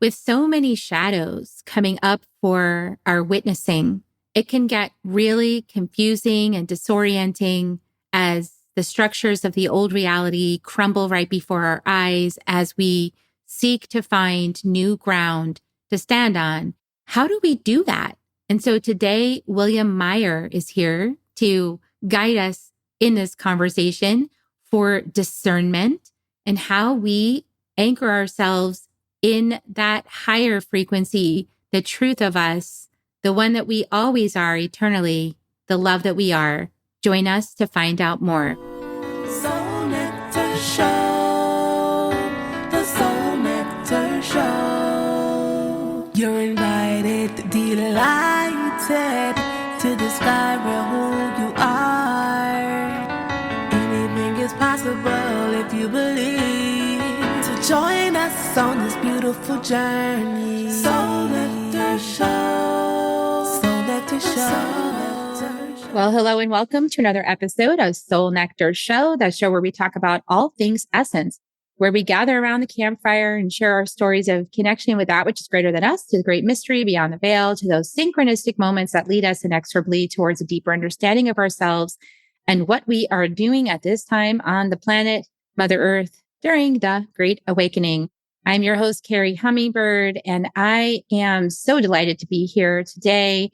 with so many shadows coming up for our witnessing, it can get really confusing and disorienting as the structures of the old reality crumble right before our eyes as we seek to find new ground to stand on. How do we do that? And so today, William Meyer is here to guide us in this conversation for discernment and how we anchor ourselves in that higher frequency, the truth of us, the one that we always are eternally, the love that we are. Join us to find out more. Soul Nectar Show, the Soul Nectar Show. You're invited, delighted to discover who you are. Anything is possible if you believe. So join us on this beautiful journey. Soul Nectar Show, Soul Nectar Show. Well, hello and welcome to another episode of Soul Nectar Show, that show where we talk about all things essence, where we gather around the campfire and share our stories of connection with that which is greater than us, to the great mystery beyond the veil, to those synchronistic moments that lead us inexorably towards a deeper understanding of ourselves and what we are doing at this time on the planet, Mother Earth, during the Great Awakening. I'm your host, Kerri Hummingbird, and I am so delighted to be here today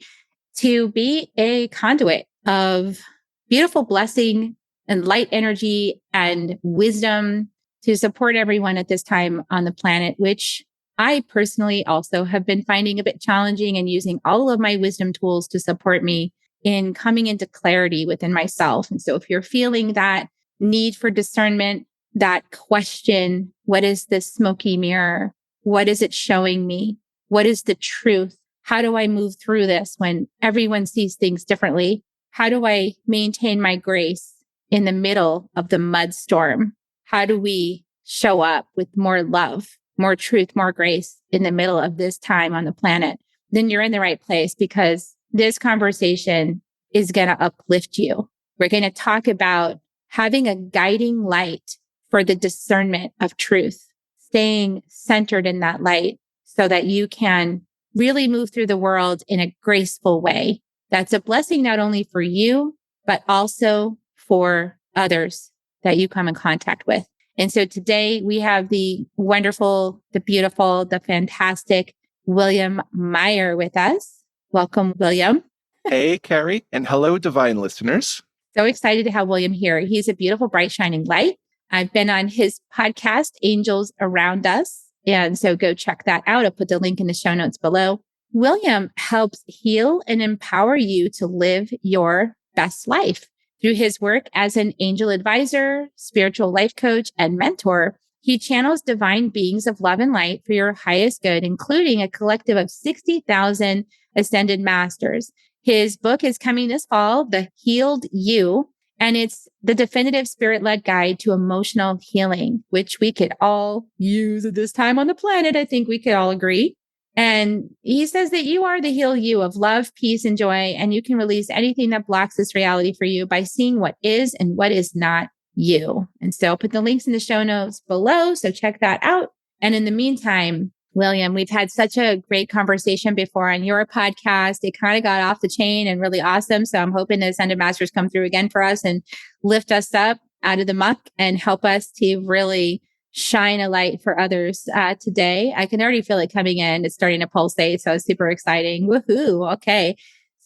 to be a conduit of beautiful blessing and light energy and wisdom to support everyone at this time on the planet, which I personally also have been finding a bit challenging, and using all of my wisdom tools to support me in coming into clarity within myself. And so if you're feeling that need for discernment, that question, what is this smoky mirror? What is it showing me? What is the truth? How do I move through this when everyone sees things differently? How do I maintain my grace in the middle of the mud storm? How do we show up with more love, more truth, more grace in the middle of this time on the planet? Then you're in the right place, because this conversation is going to uplift you. We're going to talk about having a guiding light for the discernment of truth, staying centered in that light so that you can really move through the world in a graceful way. That's a blessing not only for you, but also for others that you come in contact with. And so today we have the wonderful, the beautiful, the fantastic William Meyer with us. Welcome, William. Hey, Kerri, and hello, divine listeners. So excited to have William here. He's a beautiful, bright, shining light. I've been on his podcast, Angels Around Us. And so go check that out. I'll put the link in the show notes below. William helps heal and empower you to live your best life. Through his work as an angel advisor, spiritual life coach, and mentor, he channels divine beings of love and light for your highest good, including a collective of 60,000 ascended masters. His book is coming this fall, The Healed You, and it's the definitive spirit-led guide to emotional healing, which we could all use at this time on the planet. I think we could all agree. And he says that you are the heal you of love, peace, and joy, and you can release anything that blocks this reality for you by seeing what is and what is not you. And so I'll put the links in the show notes below, so check that out. And in the meantime, William, we've had such a great conversation before on your podcast. It kind of got off the chain and really awesome. So I'm hoping the Ascended Masters come through again for us and lift us up out of the muck and help us to really shine a light for others today. I can already feel it coming in. It's starting to pulsate. So it's super exciting. Woohoo. Okay.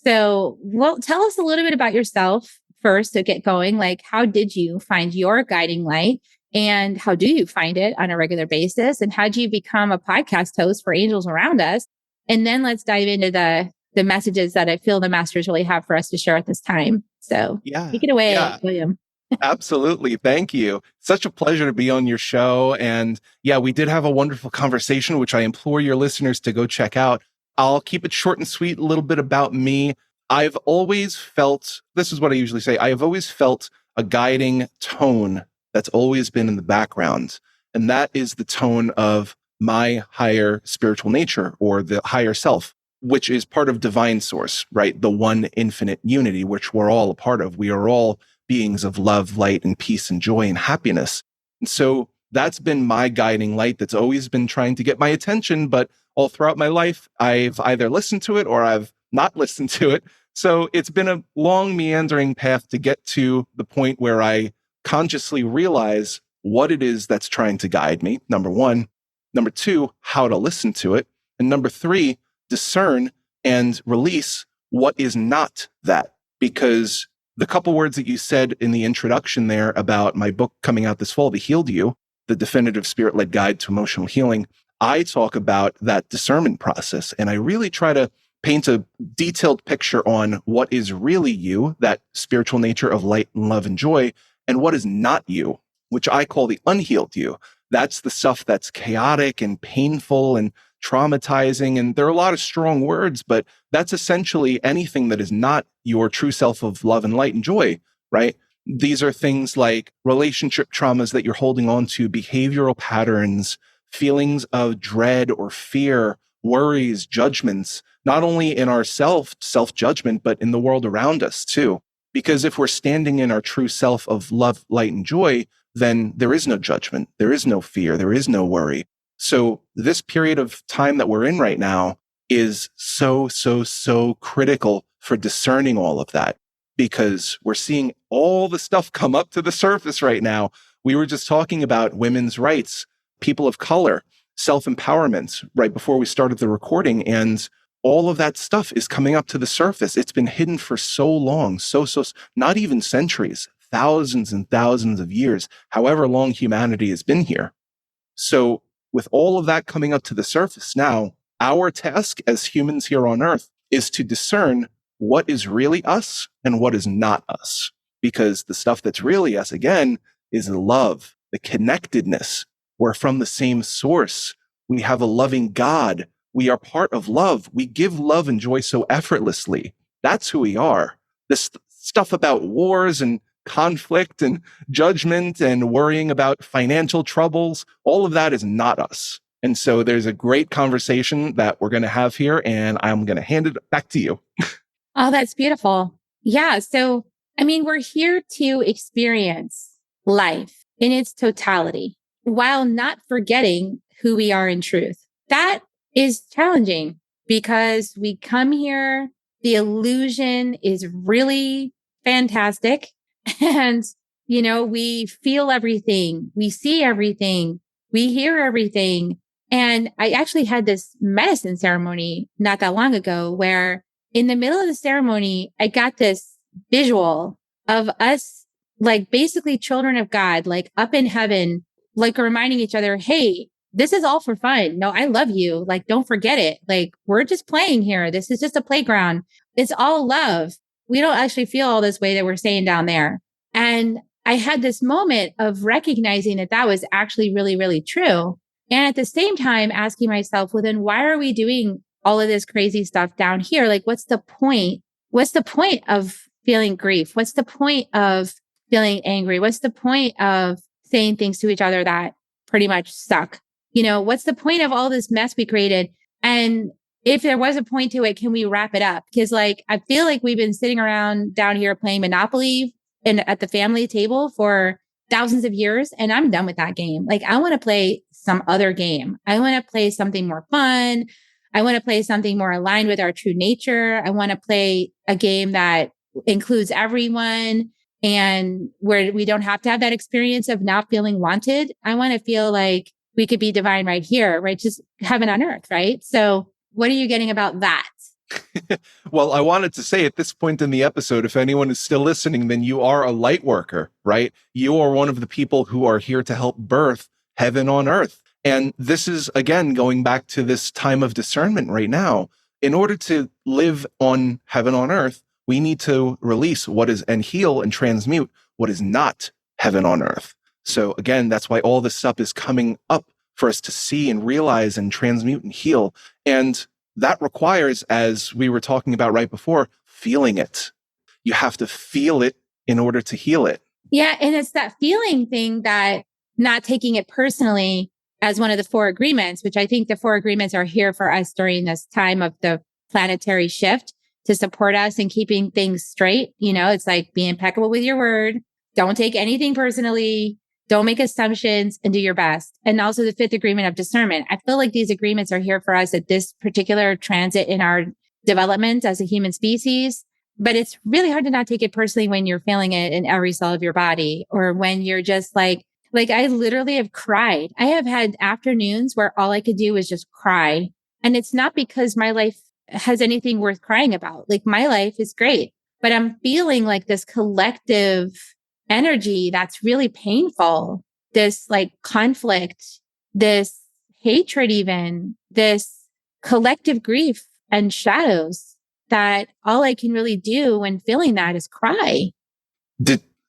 So, well, tell us a little bit about yourself first to get going. Like, how did you find your guiding light? And how do you find it on a regular basis? And how do you become a podcast host for Angels Around Us? And then let's dive into the messages that I feel the masters really have for us to share at this time. So take it away, William. Absolutely. Thank you. Such a pleasure to be on your show. And yeah, we did have a wonderful conversation, which I implore your listeners to go check out. I'll keep it short and sweet, a little bit about me. I've always felt, this is what I usually say, I have always felt a guiding tone that's always been in the background. And that is the tone of my higher spiritual nature, or the higher self, which is part of divine source, right? The one infinite unity, which we're all a part of. We are all beings of love, light, and peace and joy and happiness. And so that's been my guiding light that's always been trying to get my attention. But all throughout my life, I've either listened to it or I've not listened to it. So it's been a long meandering path to get to the point where I consciously realize what it is that's trying to guide me, number one. Number two, how to listen to it. And number three, discern and release what is not that. Because the couple words that you said in the introduction there about my book coming out this fall, The Healed You, the definitive spirit-led guide to emotional healing, I talk about that discernment process. And I really try to paint a detailed picture on what is really you, that spiritual nature of light and love and joy, and what is not you, which I call the unhealed you. That's the stuff that's chaotic and painful and traumatizing. And there are a lot of strong words, but that's essentially anything that is not your true self of love and light and joy, right? These are things like relationship traumas that you're holding on to, behavioral patterns, feelings of dread or fear, worries, judgments, not only in our self-judgment, but in the world around us too. Because if we're standing in our true self of love, light, and joy, then there is no judgment, there is no fear, there is no worry. So this period of time that we're in right now is so critical for discerning all of that, because we're seeing all the stuff come up to the surface right now. We were just talking about women's rights, people of color, self-empowerment right before we started the recording. And all of that stuff is coming up to the surface. It's been hidden for so long, not even centuries, thousands and thousands of years, however long humanity has been here. So with all of that coming up to the surface now, our task as humans here on Earth is to discern what is really us and what is not us. Because the stuff that's really us, again, is the love, the connectedness. We're from the same source. We have a loving God. We are part of love. We give love and joy so effortlessly. That's who we are. This stuff about wars and conflict and judgment and worrying about financial troubles, all of that is not us. And so there's a great conversation that we're going to have here, and I'm going to hand it back to you. Oh, that's beautiful. Yeah. So, I mean, we're here to experience life in its totality while not forgetting who we are in truth. That is challenging because we come here, the illusion is really fantastic. And, we feel everything, we see everything, we hear everything. And I actually had this medicine ceremony not that long ago where in the middle of the ceremony, I got this visual of us, like basically children of God, like up in heaven, like reminding each other, hey, this is all for fun. No, I love you. Like, don't forget it. Like, we're just playing here. This is just a playground. It's all love. We don't actually feel all this way that we're saying down there. And I had this moment of recognizing that that was actually really, really true. And at the same time, asking myself, well, then why are we doing all of this crazy stuff down here? Like, what's the point? What's the point of feeling grief? What's the point of feeling angry? What's the point of saying things to each other that pretty much suck? What's the point of all this mess we created? And if there was a point to it, can we wrap it up? Because I feel like we've been sitting around down here playing Monopoly at the family table for thousands of years. And I'm done with that game. Like, I want to play some other game. I want to play something more fun. I want to play something more aligned with our true nature. I want to play a game that includes everyone and where we don't have to have that experience of not feeling wanted. I want to feel like we could be divine right here, right? Just heaven on earth, right? So what are you getting about that? Well, I wanted to say at this point in the episode, if anyone is still listening, then you are a light worker, right? You are one of the people who are here to help birth heaven on earth. And this is, again, going back to this time of discernment right now. In order to live on heaven on earth, we need to release what is and heal and transmute what is not heaven on earth. So again, that's why all this stuff is coming up for us to see and realize and transmute and heal. And that requires, as we were talking about right before, feeling it. You have to feel it in order to heal it. Yeah. And it's that feeling thing, that not taking it personally as one of the 4 agreements, which I think the 4 agreements are here for us during this time of the planetary shift to support us in keeping things straight. It's like be impeccable with your word. Don't take anything personally. Don't make assumptions and do your best. And also the fifth agreement of discernment. I feel like these agreements are here for us at this particular transit in our development as a human species. But it's really hard to not take it personally when you're feeling it in every cell of your body, or when you're just like I literally have cried. I have had afternoons where all I could do was just cry. And it's not because my life has anything worth crying about. Like, my life is great, but I'm feeling like this collective energy that's really painful, this like conflict, this hatred, even this collective grief and shadows, that all I can really do when feeling that is cry.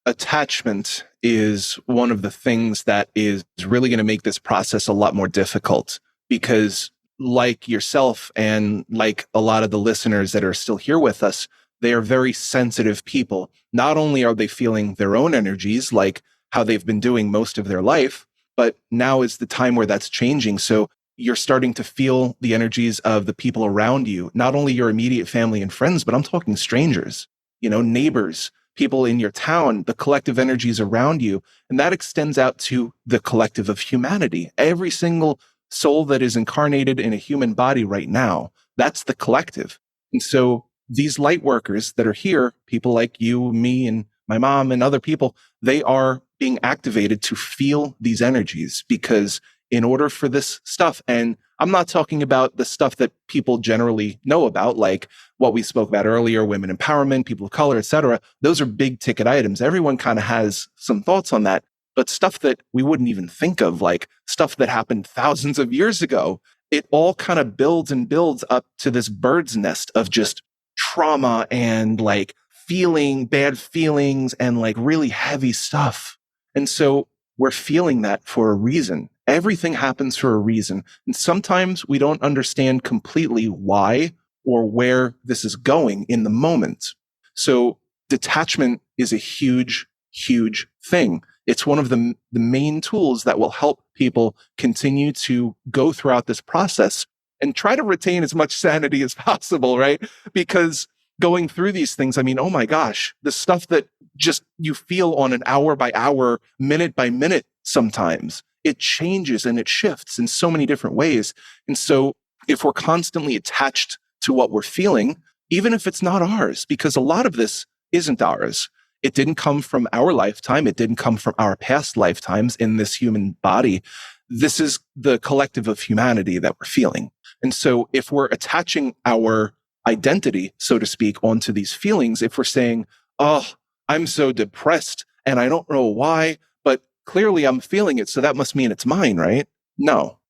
Attachment is one of the things that is really going to make this process a lot more difficult, because like yourself and like a lot of the listeners that are still here with us, they are very sensitive people. Not only are they feeling their own energies, like how they've been doing most of their life, but now is the time where that's changing. So you're starting to feel the energies of the people around you, not only your immediate family and friends, but I'm talking strangers, neighbors, people in your town, the collective energies around you. And that extends out to the collective of humanity. Every single soul that is incarnated in a human body right now, that's the collective. And so these light workers that are here, people like you, me, and my mom and other people, they are being activated to feel these energies, because in order for this stuff, and I'm not talking about the stuff that people generally know about, like what we spoke about earlier, women empowerment, people of color, etc. Those are big ticket items. Everyone kind of has some thoughts on that, but stuff that we wouldn't even think of, like stuff that happened thousands of years ago, it all kind of builds and builds up to this bird's nest of just trauma and like feeling bad feelings and like really heavy stuff. And so we're feeling that for a reason. Everything happens for a reason. And sometimes we don't understand completely why or where this is going in the moment. So detachment is a huge, huge thing. It's one of the main tools that will help people continue to go throughout this process and try to retain as much sanity as possible, right? Because going through these things, I mean, oh my gosh, the stuff that just you feel on an hour by hour, minute by minute, sometimes it changes and it shifts in so many different ways. And so if we're constantly attached to what we're feeling, even if it's not ours, because a lot of this isn't ours, it didn't come from our lifetime. It didn't come from our past lifetimes in this human body. This is the collective of humanity that we're feeling. And so if we're attaching our identity, so to speak, onto these feelings, if we're saying, oh, I'm so depressed and I don't know why, but clearly I'm feeling it, so that must mean it's mine, right? No.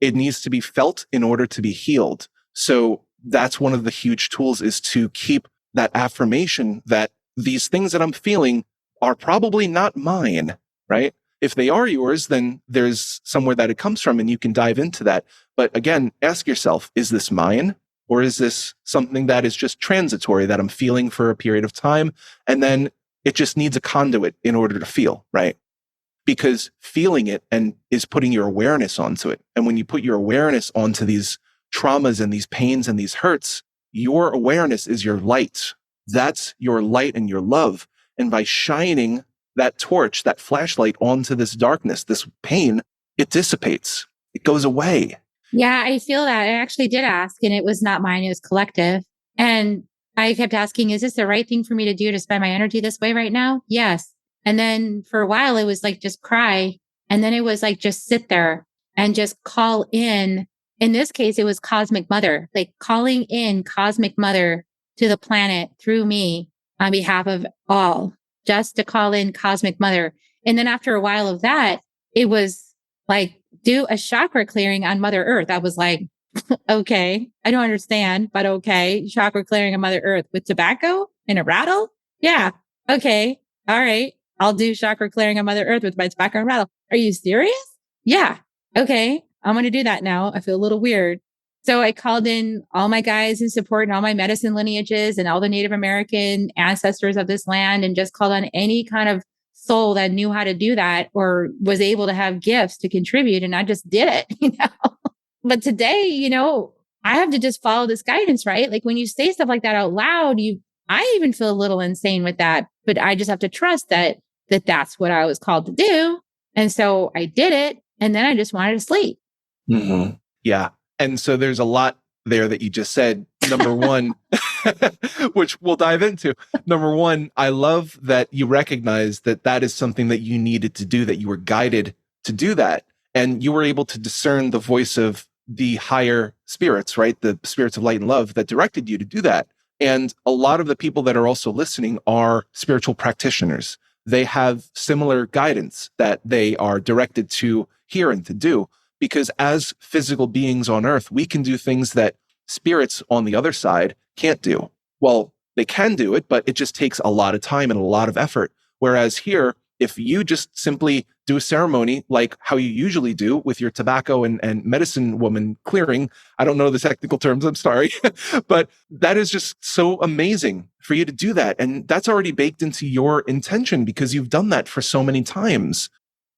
It needs to be felt in order to be healed. So that's one of the huge tools, is to keep that affirmation that these things that I'm feeling are probably not mine, right? If they are yours, then there's somewhere that it comes from and you can dive into that. But again, ask yourself, is this mine? Or is this something that is just transitory, that I'm feeling for a period of time, and then it just needs a conduit in order to feel, right? Because feeling it and is putting your awareness onto it. And when you put your awareness onto these traumas and these pains and these hurts, your awareness is your light. That's your light and your love. And by shining that torch, that flashlight onto this darkness, this pain, it dissipates. It goes away. Yeah, I feel that. I actually did ask, and it was not mine. It was collective. And I kept asking, is this the right thing for me to do, to spend my energy this way right now? Yes. And then for a while, it was like, just cry. And then it was like, just sit there and just call in. In this case, it was Cosmic Mother, like calling in Cosmic Mother to the planet through me on behalf of all, just to call in Cosmic Mother. And then after a while of that, it was like, do a chakra clearing on Mother Earth. I was like, okay, I don't understand, but okay. Chakra clearing on Mother Earth with tobacco and a rattle? Yeah. Okay. All right. I'll do chakra clearing on Mother Earth with my tobacco and rattle. Are you serious? Yeah. Okay. I'm going to do that now. I feel a little weird. So I called in all my guys in support and all my medicine lineages and all the Native American ancestors of this land, and just called on any kind of soul that knew how to do that or was able to have gifts to contribute. And I just did it, But today, I have to just follow this guidance, right? Like when you say stuff like that out loud, I even feel a little insane with that, but I just have to trust that that's what I was called to do. And so I did it. And then I just wanted to sleep. Mhm. Yeah. And so there's a lot there that you just said. Number one, which we'll dive into. Number one, I love that you recognize that that is something that you needed to do, that you were guided to do that. And you were able to discern the voice of the higher spirits, right? The spirits of light and love that directed you to do that. And a lot of the people that are also listening are spiritual practitioners. They have similar guidance that they are directed to hear and to do. Because as physical beings on earth, we can do things that spirits on the other side can't do. Well, they can do it, but it just takes a lot of time and a lot of effort. Whereas here, if you just simply do a ceremony like how you usually do with your tobacco and medicine woman clearing, I don't know the technical terms, I'm sorry, but that is just so amazing for you to do that. And that's already baked into your intention because you've done that for so many times.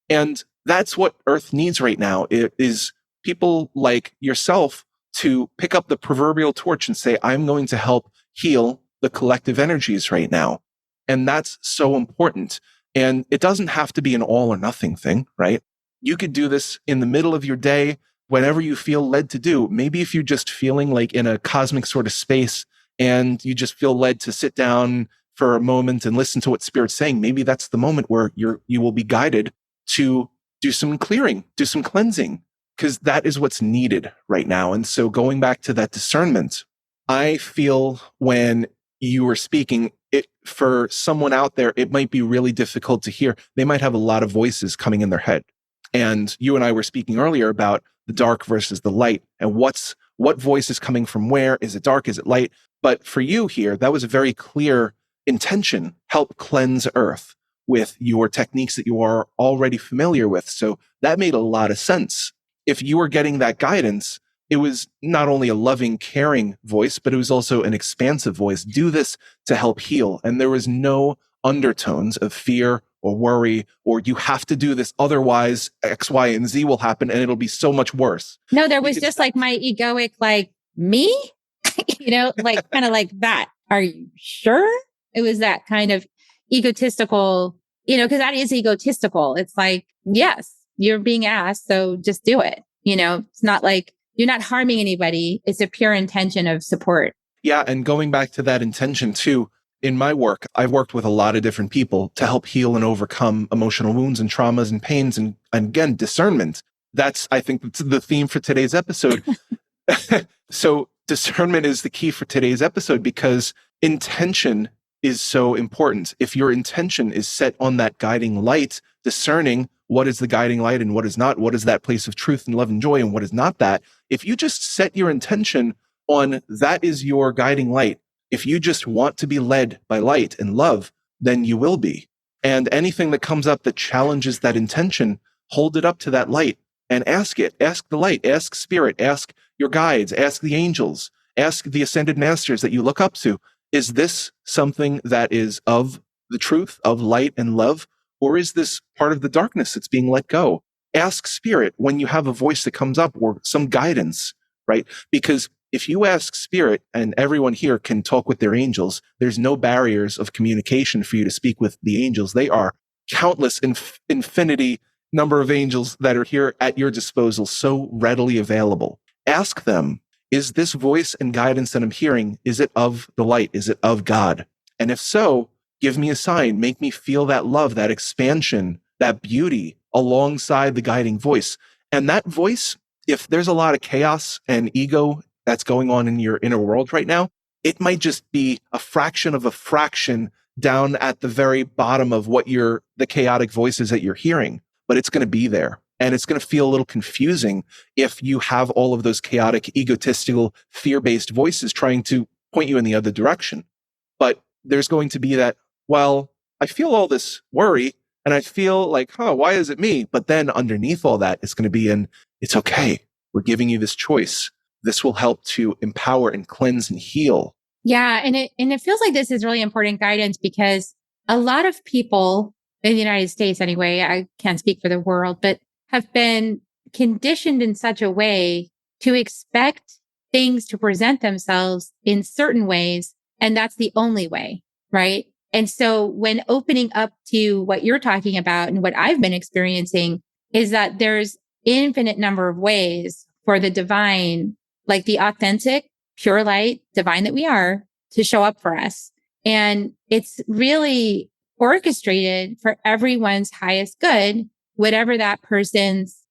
And that's what Earth needs right now, is people like yourself to pick up the proverbial torch and say, I'm going to help heal the collective energies right now. And that's so important. And it doesn't have to be an all or nothing thing, right? You could do this in the middle of your day, whenever you feel led to do. Maybe if you're just feeling like in a cosmic sort of space and you just feel led to sit down for a moment and listen to what Spirit's saying, maybe that's the moment where you will be guided to do some clearing, do some cleansing, because that is what's needed right now. And so going back to that discernment, I feel when you were speaking, it for someone out there, it might be really difficult to hear. They might have a lot of voices coming in their head. And you and I were speaking earlier about the dark versus the light and what voice is coming from where. Is it dark? Is it light? But for you here, that was a very clear intention. Help cleanse Earth with your techniques that you are already familiar with. So that made a lot of sense. If you were getting that guidance, it was not only a loving, caring voice, but it was also an expansive voice. Do this to help heal. And there was no undertones of fear or worry, or you have to do this, otherwise X, Y, and Z will happen and it'll be so much worse. No, there was just like my egoic, like, me, like kind of like that. Are you sure? It was that kind of egotistical, because that is egotistical. It's like, yes, you're being asked, so just do it. It's not like you're not harming anybody. It's a pure intention of support. Yeah. And going back to that intention too, in my work, I've worked with a lot of different people to help heal and overcome emotional wounds and traumas and pains. And again, discernment. I think that's the theme for today's episode. So discernment is the key for today's episode because intention is so important. If your intention is set on that guiding light, discerning what is the guiding light and what is not, what is that place of truth and love and joy and what is not that, if you just set your intention on that is your guiding light, if you just want to be led by light and love, then you will be. And anything that comes up that challenges that intention, hold it up to that light and ask it. Ask the light, ask Spirit, ask your guides, ask the angels, ask the ascended masters that you look up to. Is this something that is of the truth, of light and love? Or is this part of the darkness that's being let go? Ask Spirit when you have a voice that comes up or some guidance, right? Because if you ask Spirit, and everyone here can talk with their angels, there's no barriers of communication for you to speak with the angels. They are countless, infinity number of angels that are here at your disposal, so readily available. Ask them, is this voice and guidance that I'm hearing, is it of the light? Is it of God? And if so, give me a sign, make me feel that love, that expansion, that beauty alongside the guiding voice. And that voice, if there's a lot of chaos and ego that's going on in your inner world right now, it might just be a fraction of a fraction down at the very bottom of what the chaotic voices that you're hearing, but it's going to be there. And it's going to feel a little confusing if you have all of those chaotic, egotistical, fear-based voices trying to point you in the other direction. But there's going to be that, well, I feel all this worry and I feel like, why is it me? But then underneath all that, it's going to be it's okay. We're giving you this choice. This will help to empower and cleanse and heal. Yeah. And it feels like this is really important guidance because a lot of people in the United States, anyway, I can't speak for the world, but have been conditioned in such a way to expect things to present themselves in certain ways. And that's the only way, right? And so when opening up to what you're talking about and what I've been experiencing is that there's infinite number of ways for the divine, like the authentic, pure light, divine that we are, to show up for us. And it's really orchestrated for everyone's highest good, whatever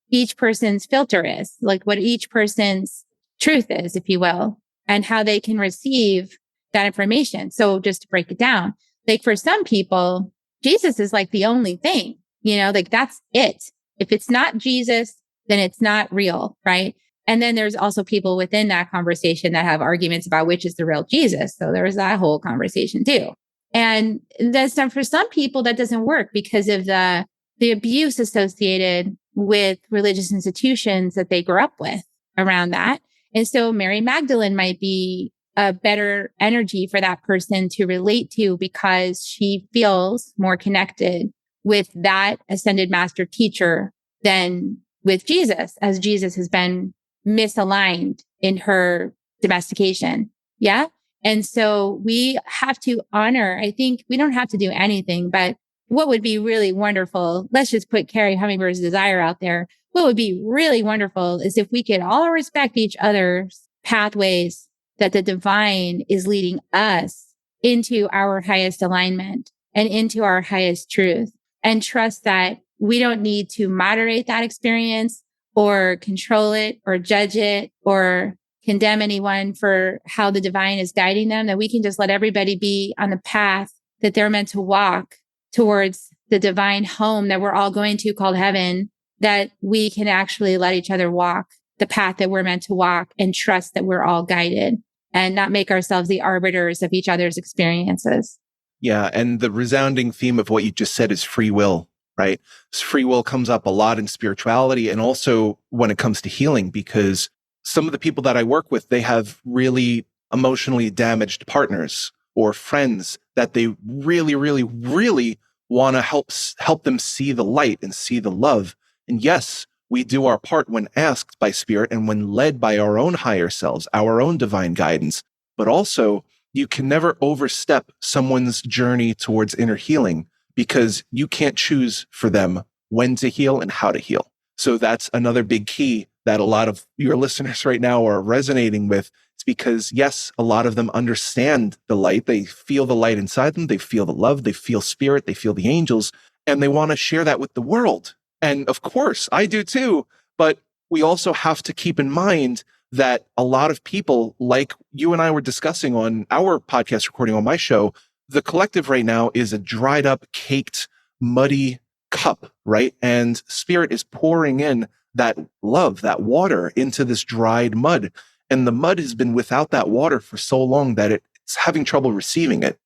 each person's filter is, like what each person's truth is, if you will, and how they can receive that information. So just to break it down, like for some people, Jesus is like the only thing, like that's it. If it's not Jesus, then it's not real, right? And then there's also people within that conversation that have arguments about which is the real Jesus. So there's that whole conversation too. And that's not for some people that doesn't work because of the abuse associated with religious institutions that they grew up with around that. And so Mary Magdalene might be a better energy for that person to relate to because she feels more connected with that ascended master teacher than with Jesus, as Jesus has been misaligned in her domestication. Yeah. And so we have to honor, I think we don't have to do anything, but what would be really wonderful, let's just put Kerri Hummingbird's desire out there. What would be really wonderful is if we could all respect each other's pathways that the divine is leading us into our highest alignment and into our highest truth, and trust that we don't need to moderate that experience or control it or judge it or condemn anyone for how the divine is guiding them, that we can just let everybody be on the path that they're meant to walk towards the divine home that we're all going to called heaven, that we can actually let each other walk the path that we're meant to walk and trust that we're all guided and not make ourselves the arbiters of each other's experiences. Yeah. And the resounding theme of what you just said is free will, right? Free will comes up a lot in spirituality and also when it comes to healing, because some of the people that I work with, they have really emotionally damaged partners or friends that they really, really, really want to help them see the light and see the love. And yes, we do our part when asked by spirit and when led by our own higher selves, our own divine guidance. But also, you can never overstep someone's journey towards inner healing because you can't choose for them when to heal and how to heal. So that's another big key that a lot of your listeners right now are resonating with. It's because, yes, a lot of them understand the light. They feel the light inside them. They feel the love. They feel spirit. They feel the angels, and they want to share that with the world. And of course, I do too. But we also have to keep in mind that a lot of people, like you and I were discussing on our podcast recording on my show, the collective right now is a dried up, caked, muddy cup, right? And spirit is pouring in that love, that water into this dried mud. And the mud has been without that water for so long that it's having trouble receiving it.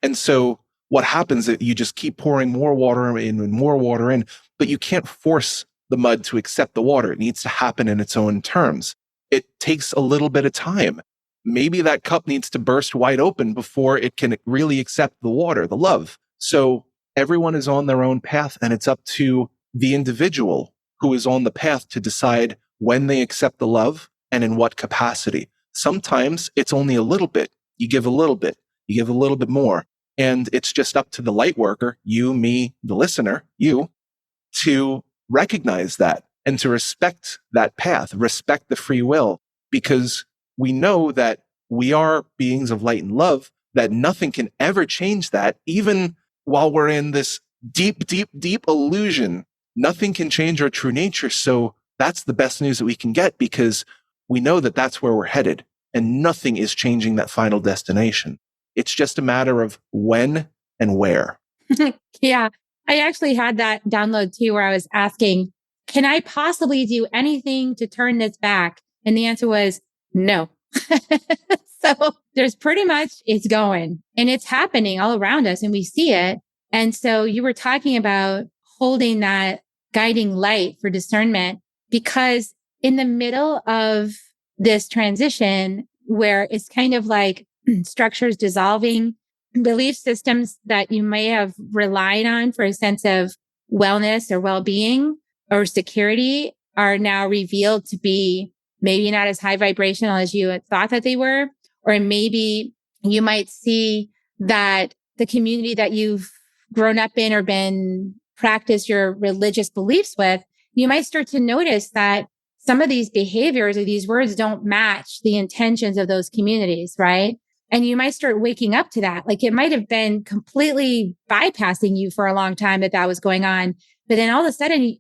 And so what happens is you just keep pouring more water in and more water in, but you can't force the mud to accept the water. It needs to happen in its own terms. It takes a little bit of time. Maybe that cup needs to burst wide open before it can really accept the water, the love. So everyone is on their own path, and it's up to the individual who is on the path to decide when they accept the love and in what capacity. Sometimes it's only a little bit. You give a little bit, you give a little bit more. And it's just up to the light worker, you, me, the listener, you, to recognize that and to respect that path, respect the free will, because we know that we are beings of light and love, that nothing can ever change that. Even while we're in this deep, deep, deep illusion, nothing can change our true nature. So that's the best news that we can get, because we know that that's where we're headed and nothing is changing that final destination. It's just a matter of when and where. Yeah. I actually had that download too, where I was asking, can I possibly do anything to turn this back? And the answer was no. So there's pretty much, it's going and it's happening all around us and we see it. And so you were talking about holding that guiding light for discernment, because in the middle of this transition where it's kind of like structures dissolving, belief systems that you may have relied on for a sense of wellness or well-being or security are now revealed to be maybe not as high vibrational as you had thought that they were. Or maybe you might see that the community that you've grown up in or been practice your religious beliefs with, you might start to notice that some of these behaviors or these words don't match the intentions of those communities, right? And you might start waking up to that. Like it might have been completely bypassing you for a long time that was going on. But then all of a sudden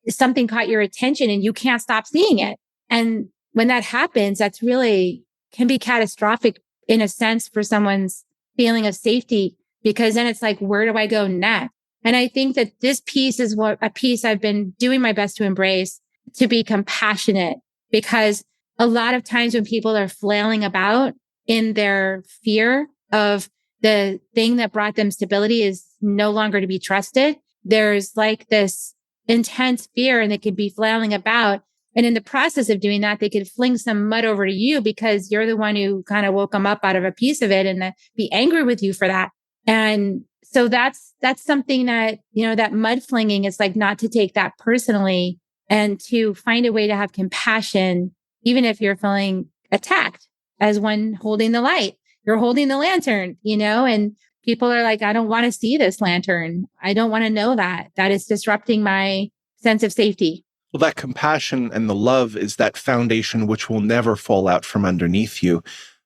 something caught your attention and you can't stop seeing it. And when that happens, that's really can be catastrophic in a sense for someone's feeling of safety, because then it's like, where do I go next? And I think that this piece is a piece I've been doing my best to embrace, to be compassionate, because a lot of times when people are flailing about in their fear of the thing that brought them stability is no longer to be trusted, there's like this intense fear and they could be flailing about. And in the process of doing that, they could fling some mud over to you because you're the one who kind of woke them up out of a piece of it and be angry with you for that. And so that's something that, that mud flinging is like not to take that personally and to find a way to have compassion, even if you're feeling attacked as one holding the light. You're holding the lantern, and people are like, I don't want to see this lantern. I don't want to know that is disrupting my sense of safety. Well, that compassion and the love is that foundation which will never fall out from underneath you.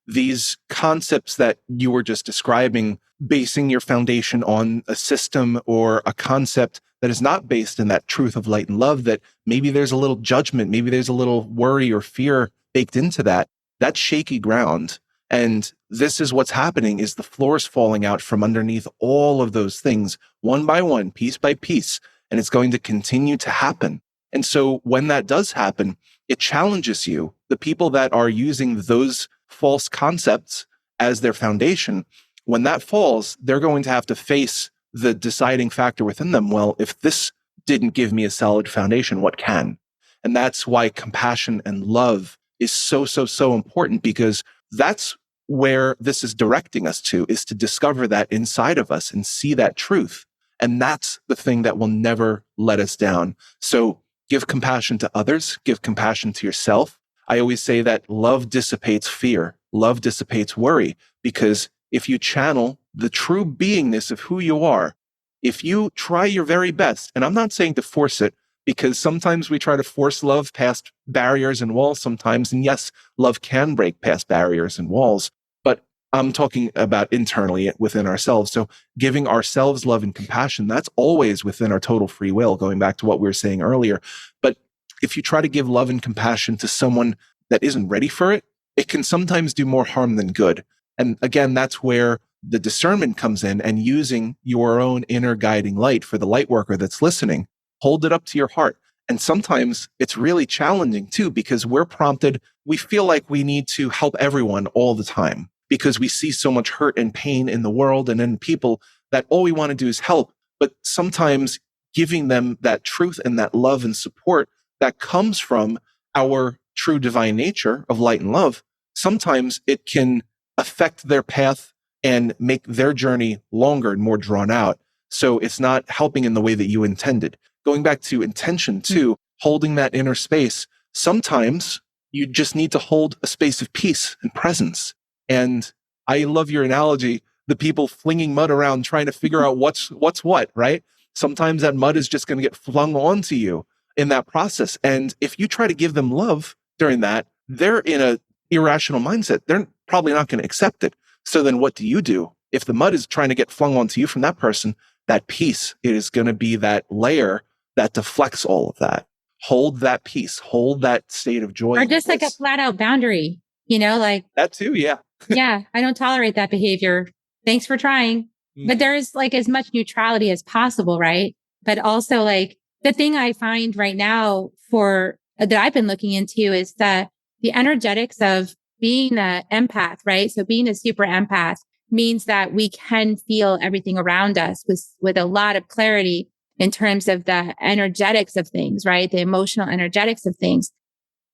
These concepts that you were just describing, basing your foundation on a system or a concept that is not based in that truth of light and love, that maybe there's a little judgment, maybe there's a little worry or fear baked into that, that's shaky ground. And this is what's happening, is the floor is falling out from underneath all of those things, one by one, piece by piece, and it's going to continue to happen. And so when that does happen, it challenges you. The people that are using those false concepts as their foundation, when that falls, they're going to have to face the deciding factor within them. Well, if this didn't give me a solid foundation, what can? And that's why compassion and love is so, so, so important, because that's where this is directing us to, is to discover that inside of us and see that truth. And that's the thing that will never let us down. So give compassion to others, give compassion to yourself. I always say that love dissipates fear, love dissipates worry, because if you channel the true beingness of who you are, if you try your very best, and I'm not saying to force it, because sometimes we try to force love past barriers and walls sometimes, and yes, love can break past barriers and walls, but I'm talking about internally within ourselves. So giving ourselves love and compassion, that's always within our total free will, going back to what we were saying earlier. But if you try to give love and compassion to someone that isn't ready for it, it can sometimes do more harm than good. And again, that's where the discernment comes in, and using your own inner guiding light for the light worker that's listening, hold it up to your heart. And sometimes it's really challenging too, because we're prompted, we feel like we need to help everyone all the time, because we see so much hurt and pain in the world and in people that all we want to do is help. But sometimes giving them that truth and that love and support that comes from our true divine nature of light and love, sometimes it can affect their path and make their journey longer and more drawn out. So it's not helping in the way that you intended. Going back to intention too, holding that inner space, sometimes you just need to hold a space of peace and presence. And I love your analogy, the people flinging mud around trying to figure out what's what, right? Sometimes that mud is just going to get flung onto you in that process. And if you try to give them love during that, they're in a irrational mindset. They're probably not going to accept it. So then what do? If the mud is trying to get flung onto you from that person, that peace, it is going to be that layer that deflects all of that. Hold that peace, hold that state of joy. Or just like a flat out boundary, like that too. Yeah. Yeah, I don't tolerate that behavior. Thanks for trying. But there's like as much neutrality as possible, right? But also like the thing I find right now that I've been looking into is the energetics of being an empath, right? So being a super empath means that we can feel everything around us with a lot of clarity in terms of the energetics of things, right? The emotional energetics of things.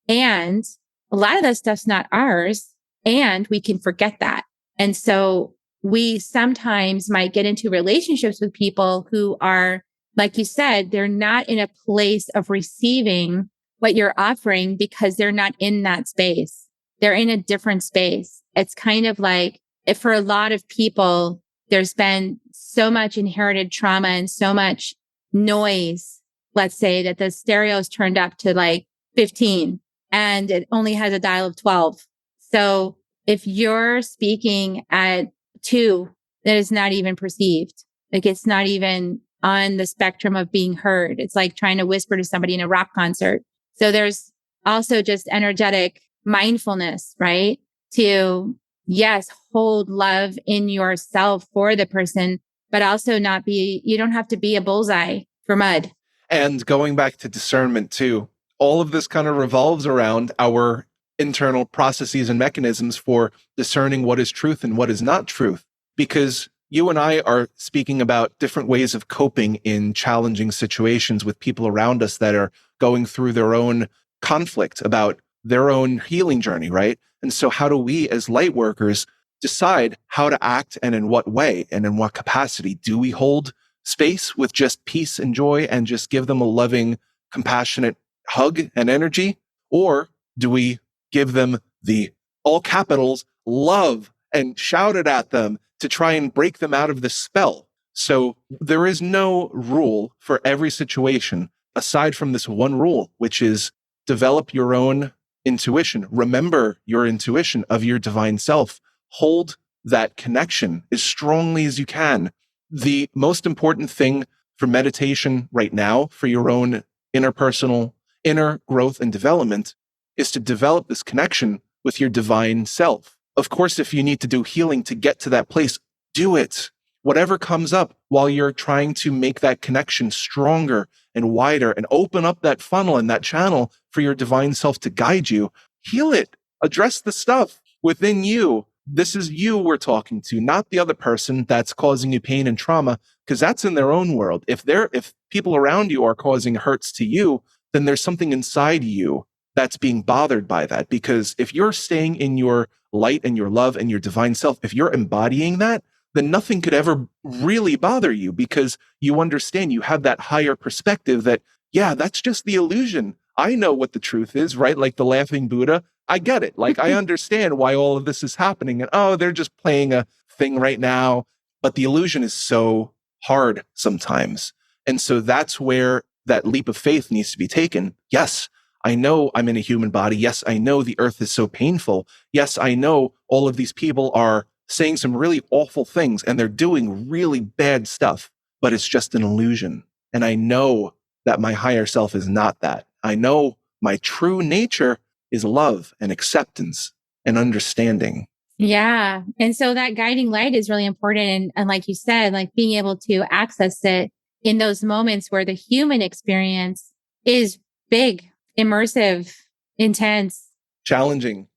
And a lot of that stuff's not ours, and we can forget that. And so we sometimes might get into relationships with people who are, like you said, they're not in a place of receiving what you're offering because they're not in that space. They're in a different space. It's kind of like, if for a lot of people, there's been so much inherited trauma and so much noise. Let's say that the stereo is turned up to like 15 and it only has a dial of 12. So if you're speaking at 2, that is not even perceived. Like it's not even on the spectrum of being heard. It's like trying to whisper to somebody in a rock concert. So there's also just energetic mindfulness, right? To, yes, hold love in yourself for the person, but also you don't have to be a bullseye for mud. And going back to discernment too, all of this kind of revolves around our internal processes and mechanisms for discerning what is truth and what is not truth. Because you and I are speaking about different ways of coping in challenging situations with people around us that are going through their own conflict about their own healing journey, right? And so how do we as light workers decide how to act and in what way and in what capacity? Do we hold space with just peace and joy and just give them a loving, compassionate hug and energy? Or do we give them the all capitals love and shout it at them to try and break them out of the spell? So there is no rule for every situation aside from this one rule, which is develop your own intuition. Remember your intuition of your divine self. Hold that connection as strongly as you can. The most important thing for meditation right now, for your own interpersonal, inner growth and development, is to develop this connection with your divine self. Of course, if you need to do healing to get to that place, do it. Whatever comes up while you're trying to make that connection stronger and wider and open up that funnel and that channel for your divine self to guide you, heal it. Address the stuff within you. This is you we're talking to, not the other person that's causing you pain and trauma, because that's in their own world. If people around you are causing hurts to you, then there's something inside you that's being bothered by that. Because if you're staying in your light and your love and your divine self, if you're embodying that, then nothing could ever really bother you, because you understand, you have that higher perspective that, yeah, that's just the illusion. I know what the truth is, right? Like the laughing Buddha. I get it. Like, I understand why all of this is happening. And, oh, they're just playing a thing right now. But the illusion is so hard sometimes. And so that's where that leap of faith needs to be taken. Yes, I know I'm in a human body. Yes, I know the earth is so painful. Yes, I know all of these people are saying some really awful things and they're doing really bad stuff, but it's just an illusion. And I know that my higher self is not that. I know my true nature is love and acceptance and understanding. Yeah. And so that guiding light is really important. And like you said, like being able to access it in those moments where the human experience is big, immersive, intense, challenging.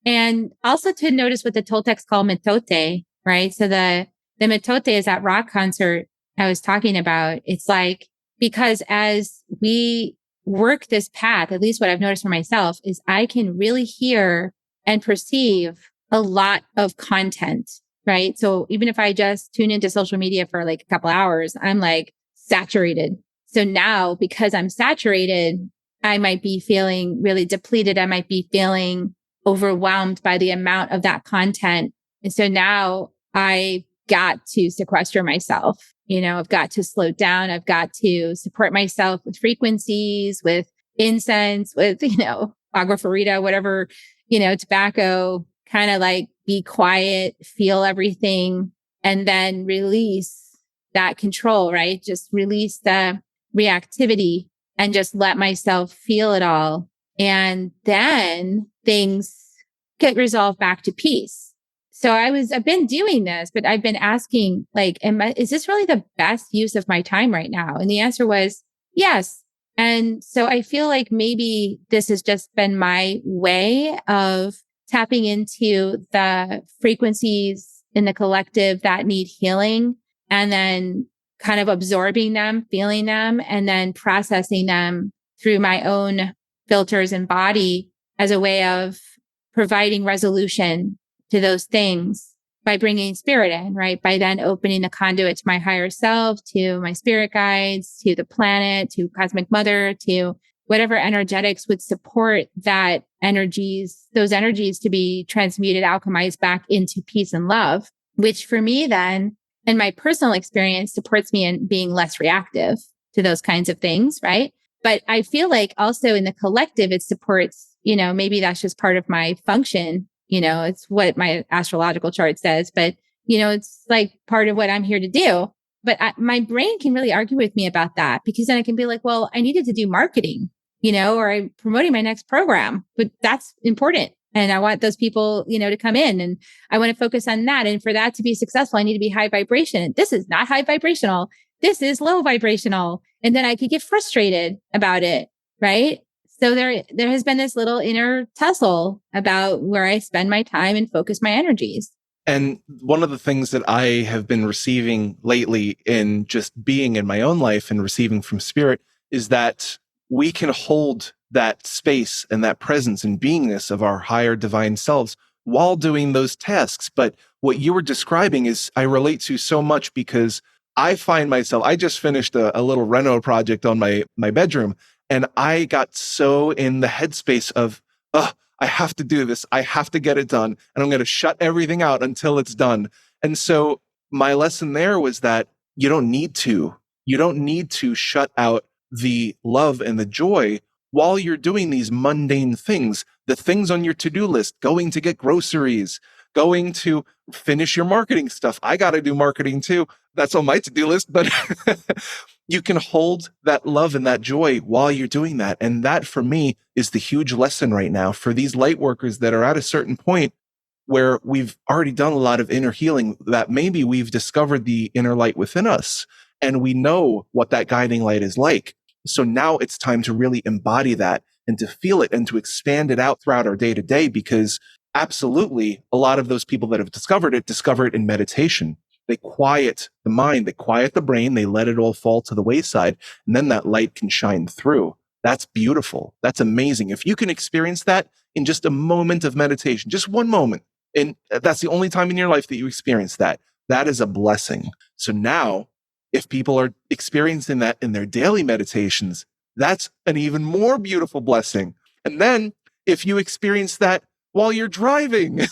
And also to notice what the Toltecs call mitote, right? So the mitote is that rock concert I was talking about. It's like, because as we work this path, at least what I've noticed for myself, is I can really hear and perceive a lot of content, right? So even if I just tune into social media for like a couple hours, I'm like saturated. So now, because I'm saturated, I might be feeling really depleted. I might be feeling overwhelmed by the amount of that content. And so now I got to sequester myself. I've got to slow down. I've got to support myself with frequencies, with incense, with, agua farita, whatever, tobacco, kind of like be quiet, feel everything, and then release that control, right? Just release the reactivity and just let myself feel it all. And then things get resolved back to peace. So I've been doing this, but I've been asking, like, is this really the best use of my time right now? And the answer was yes. And so I feel like maybe this has just been my way of tapping into the frequencies in the collective that need healing, and then kind of absorbing them, feeling them, and then processing them through my own filters and body as a way of providing resolution to those things by bringing spirit in, right? By then opening the conduit to my higher self, to my spirit guides, to the planet, to cosmic mother, to whatever energetics would support those energies to be transmuted, alchemized back into peace and love. which for me then, in my personal experience, supports me in being less reactive to those kinds of things, right? But I feel like also in the collective, it supports, maybe that's just part of my function. It's what my astrological chart says, but, it's like part of what I'm here to do. But my brain can really argue with me about that, because then I can be like, well, I needed to do marketing, or I'm promoting my next program, but that's important. And I want those people, to come in, and I want to focus on that. And for that to be successful, I need to be high vibration. This is not high vibrational. This is low vibrational. And then I could get frustrated about it. Right. So there has been this little inner tussle about where I spend my time and focus my energies. And one of the things that I have been receiving lately in just being in my own life and receiving from spirit is that we can hold that space and that presence and beingness of our higher divine selves while doing those tasks. But what you were describing is I relate to so much, because I find myself, I just finished a little reno project on my bedroom, and I got so in the headspace of, I have to do this. I have to get it done. And I'm going to shut everything out until it's done. And so my lesson there was that you don't need to shut out the love and the joy while you're doing these mundane things, the things on your to-do list, going to get groceries, going to finish your marketing stuff. I got to do marketing too. That's on my to-do list, but you can hold that love and that joy while you're doing that. And that for me is the huge lesson right now for these light workers that are at a certain point where we've already done a lot of inner healing, that maybe we've discovered the inner light within us and we know what that guiding light is like. So now it's time to really embody that and to feel it and to expand it out throughout our day to day, because absolutely a lot of those people that have discover it in meditation. They quiet the mind, they quiet the brain, they let it all fall to the wayside, and then that light can shine through. That's beautiful. That's amazing. If you can experience that in just a moment of meditation, just one moment, and that's the only time in your life that you experience that, that is a blessing. So now, if people are experiencing that in their daily meditations, that's an even more beautiful blessing. And then if you experience that while you're driving,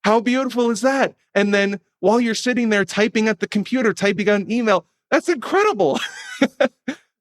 how beautiful is that? And then while you're sitting there typing at the computer, typing on an email, that's incredible.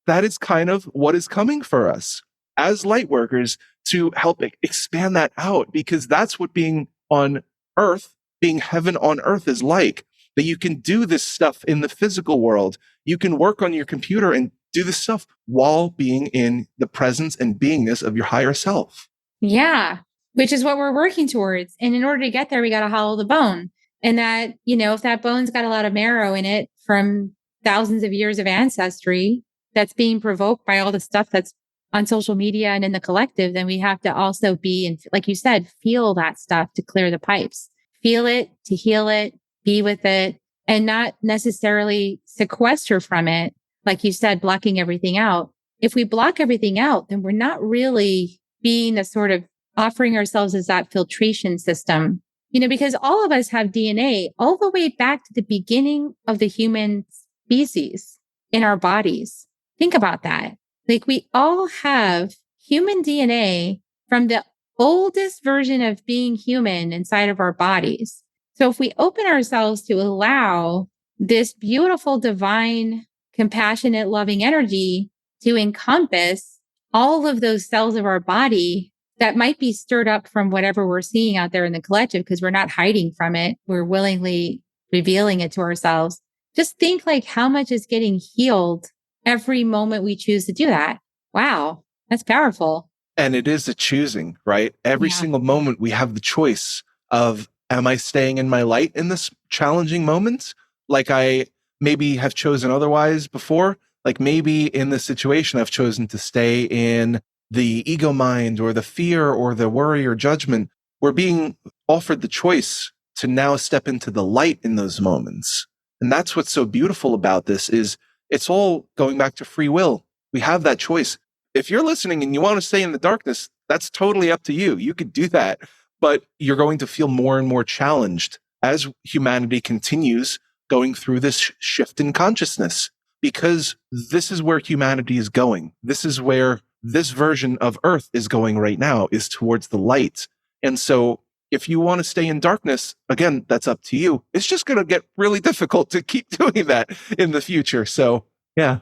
That is kind of what is coming for us as light workers, to help expand that out, because that's what being on earth, being heaven on earth is like. That you can do this stuff in the physical world. You can work on your computer and do this stuff while being in the presence and beingness of your higher self. Yeah, which is what we're working towards. And in order to get there, we got to hollow the bone. And that, if that bone's got a lot of marrow in it from thousands of years of ancestry that's being provoked by all the stuff that's on social media and in the collective, then we have to also be, and like you said, feel that stuff to clear the pipes, feel it, to heal it, be with it, and not necessarily sequester from it. Like you said, blocking everything out. If we block everything out, then we're not really being the sort of offering ourselves as that filtration system, because all of us have DNA all the way back to the beginning of the human species in our bodies. Think about that. Like, we all have human DNA from the oldest version of being human inside of our bodies. So if we open ourselves to allow this beautiful, divine, compassionate, loving energy to encompass all of those cells of our body that might be stirred up from whatever we're seeing out there in the collective, because we're not hiding from it, we're willingly revealing it to ourselves. Just think like how much is getting healed every moment we choose to do that. Wow, that's powerful. And it is a choosing, right? Every single moment we have the choice of, am I staying in my light in this challenging moment? Like I maybe have chosen otherwise before. Like maybe in this situation, I've chosen to stay in the ego mind or the fear or the worry or judgment. We're being offered the choice to now step into the light in those moments. And that's what's so beautiful about this, is it's all going back to free will. We have that choice. If you're listening and you want to stay in the darkness, that's totally up to you. You could do that, but you're going to feel more and more challenged as humanity continues going through this shift in consciousness, because this is where humanity is going. This is where this version of Earth is going right now, is towards the light. And so If you want to stay in darkness, again, that's up to you. It's just going to get really difficult to keep doing that in the future. So, yeah.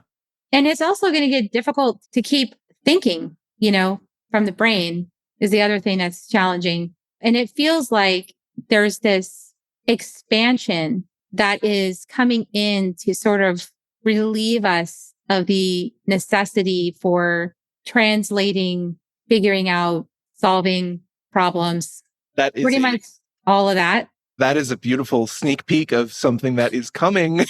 And it's also going to get difficult to keep thinking, from the brain is the other thing that's challenging. And it feels like there's this expansion that is coming in to sort of relieve us of the necessity for translating, figuring out, solving problems. That is pretty much all of that. That is a beautiful sneak peek of something that is coming.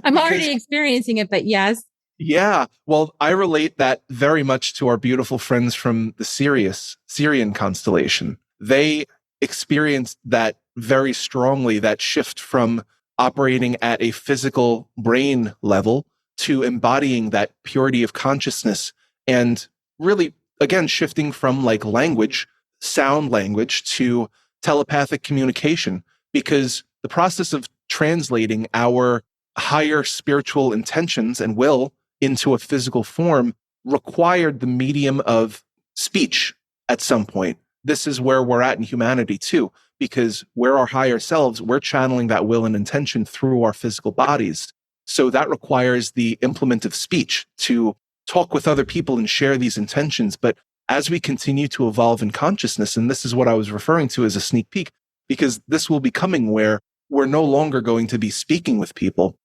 I'm already experiencing it, but yes. Yeah. Well, I relate that very much to our beautiful friends from the Syrian constellation. They experienced that very strongly, that shift from operating at a physical brain level to embodying that purity of consciousness and really, again, shifting from like language, sound language to telepathic communication, because the process of translating our higher spiritual intentions and will into a physical form required the medium of speech at some point. This is where we're at in humanity too, because we're our higher selves, we're channeling that will and intention through our physical bodies. So that requires the implement of speech to talk with other people and share these intentions. But as we continue to evolve in consciousness, and this is what I was referring to as a sneak peek, because this will be coming where we're no longer going to be speaking with people.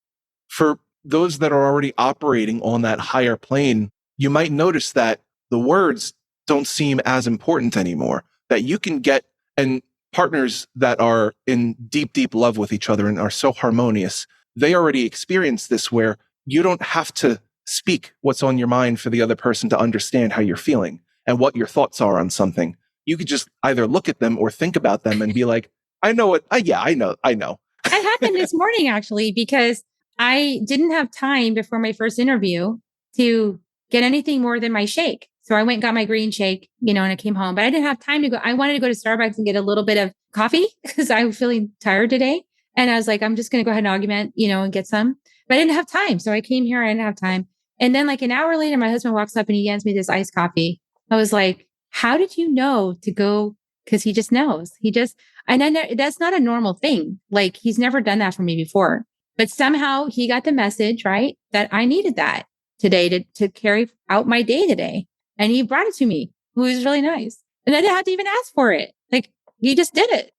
For those that are already operating on that higher plane, you might notice that the words don't seem as important anymore, that you can get, and partners that are in deep, deep love with each other and are so harmonious, they already experience this where you don't have to speak what's on your mind for the other person to understand how you're feeling and what your thoughts are on something. You could just either look at them or think about them and be like, I know it. I know. That happened this morning, actually, because I didn't have time before my first interview to get anything more than my shake. So I went and got my green shake, and I came home, but I didn't have time to go. I wanted to go to Starbucks and get a little bit of coffee because I was feeling tired today. And I was like, I'm just going to go ahead and augment, and get some, but I didn't have time. So I came here. I didn't have time. And then like an hour later, my husband walks up and he hands me this iced coffee. I was like, how did you know to go? Because he just knows. That's not a normal thing. Like he's never done that for me before, but somehow he got the message, right? That I needed that today to carry out my day today. And he brought it to me, who was really nice. And I didn't have to even ask for it. Like he just did it.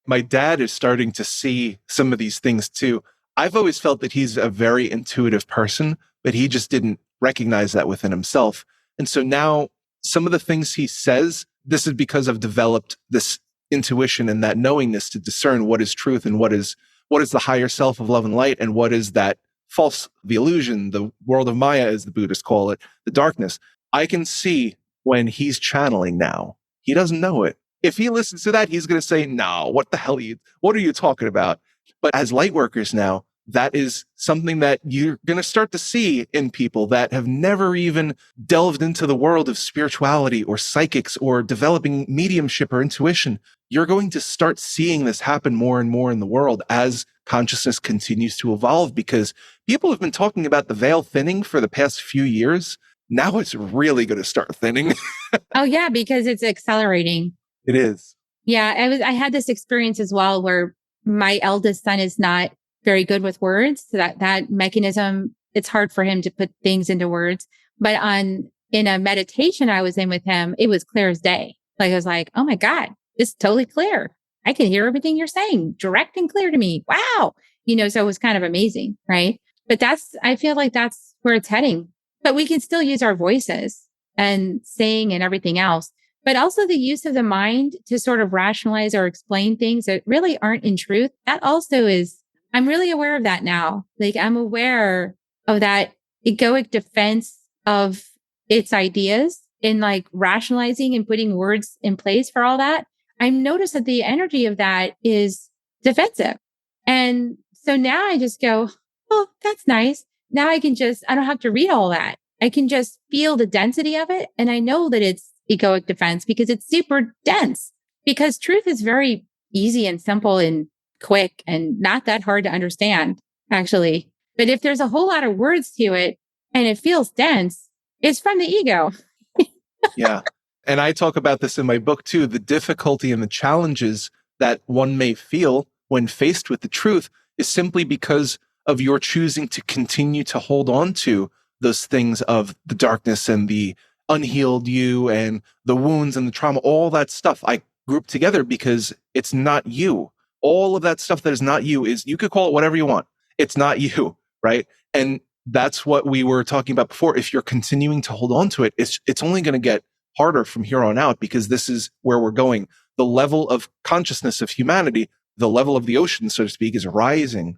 My dad is starting to see some of these things too. I've always felt that he's a very intuitive person, but he just didn't recognize that within himself. And so now some of the things he says, this is because I've developed this intuition and that knowingness to discern what is truth and what is the higher self of love and light and what is that false, the illusion, the world of Maya, as the Buddhists call it, the darkness. I can see when he's channeling now. He doesn't know it. If he listens to that, he's going to say, no, what are you talking about? But as light workers now, that is something that you're going to start to see in people that have never even delved into the world of spirituality or psychics or developing mediumship or intuition. You're going to start seeing this happen more and more in the world as consciousness continues to evolve, because people have been talking about the veil thinning for the past few years. Now it's really going to start thinning. Oh yeah, because it's accelerating. It is. Yeah, I had this experience as well where my eldest son is not very good with words. So that mechanism, it's hard for him to put things into words. But in a meditation I was in with him, it was clear as day. Like I was like, oh my God, it's totally clear. I can hear everything you're saying, direct and clear to me. Wow. So it was kind of amazing. Right. But I feel like that's where it's heading. But we can still use our voices and saying and everything else. But also the use of the mind to sort of rationalize or explain things that really aren't in truth. That also is, I'm really aware of that now. Like I'm aware of that egoic defense of its ideas in like rationalizing and putting words in place for all that. I noticed that the energy of that is defensive. And so now I just go, oh, that's nice. Now I don't have to read all that. I can just feel the density of it. And I know that it's egoic defense because it's super dense, because truth is very easy and simple and quick and not that hard to understand, actually. But if there's a whole lot of words to it and it feels dense, it's from the ego. Yeah. And I talk about this in my book too, the difficulty and the challenges that one may feel when faced with the truth is simply because of your choosing to continue to hold on to those things of the darkness and the unhealed you and the wounds and the trauma, all that stuff I group together because it's not you. All of that stuff that is not you is, you could call it whatever you want. It's not you, right? And that's what we were talking about before. If you're continuing to hold on to it, it's only going to get harder from here on out because this is where we're going. The level of consciousness of humanity, the level of the ocean, so to speak, is rising.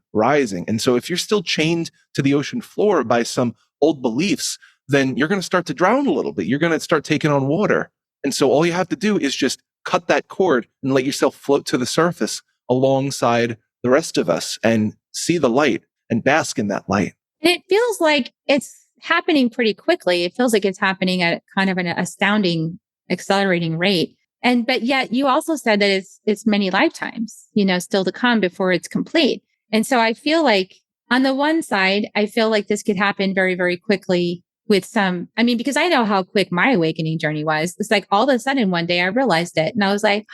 And so if you're still chained to the ocean floor by some old beliefs, then you're going to start to drown a little bit. You're going to start taking on water. And so all you have to do is just cut that cord and let yourself float to the surface alongside the rest of us and see the light and bask in that light. And it feels like it's happening pretty quickly. It feels like it's happening at kind of an astounding, accelerating rate. But yet you also said that it's many lifetimes, still to come before it's complete. And so I feel like on the one side, I feel like this could happen very, very quickly because I know how quick my awakening journey was. It's like all of a sudden one day I realized it and I was like,